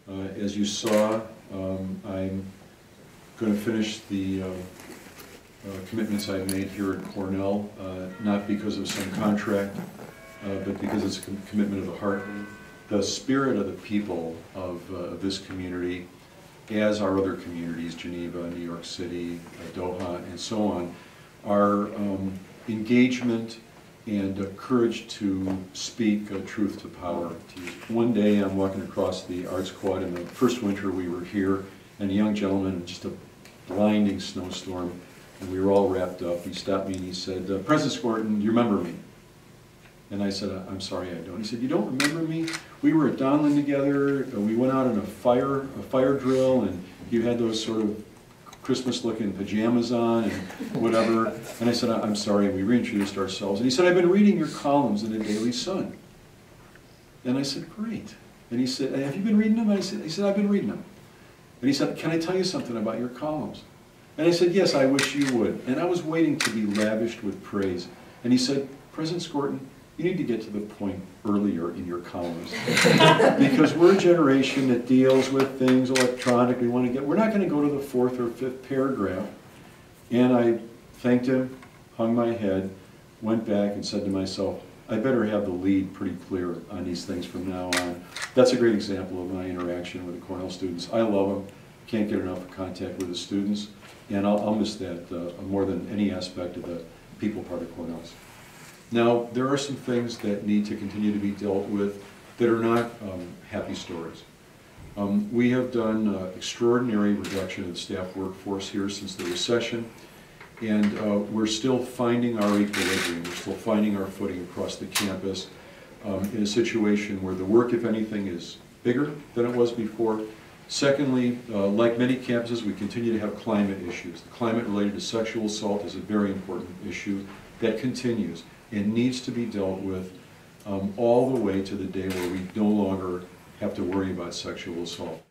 As you saw, I'm going to finish the commitments I've made here at Cornell, not because of some contract, but because it's a commitment of the heart. The spirit of the people of this community, as our other communities, Geneva, New York City, Doha, and so on, are engagement and courage to speak truth to power. One day I'm walking across the Arts Quad in the first winter we were here, and a young gentleman in just a blinding snowstorm, and we were all wrapped up. He stopped me and he said, President Skorton, do you remember me? And I said, I'm sorry, I don't. He said, you don't remember me? We were at Donlin together, we went out on a fire drill, and you had those sort of Christmas-looking pajamas on and whatever. And I said, I'm sorry, we reintroduced ourselves. And he said, I've been reading your columns in the Daily Sun. And I said, great. And he said, have you been reading them? And he said, I've been reading them. And he said, can I tell you something about your columns? And I said, yes, I wish you would. And I was waiting to be lavished with praise. And he said, President Skorton, you need to get to the point earlier in your columns. Because we're a generation that deals with things electronically. We're not going to go to the 4th or 5th paragraph. And I thanked him, hung my head, went back and said to myself, I better have the lead pretty clear on these things from now on. That's a great example of my interaction with the Cornell students. I love them, can't get enough contact with the students, and I'll miss that more than any aspect of the people part of Cornell's. Now, there are some things that need to continue to be dealt with that are not happy stories. We have done extraordinary reduction of the staff workforce here since the recession, and we're still finding our equilibrium. We're still finding our footing across the campus in a situation where the work, if anything, is bigger than it was before. Secondly, like many campuses, we continue to have climate issues. The climate related to sexual assault is a very important issue that continues and needs to be dealt with all the way to the day where we no longer have to worry about sexual assault.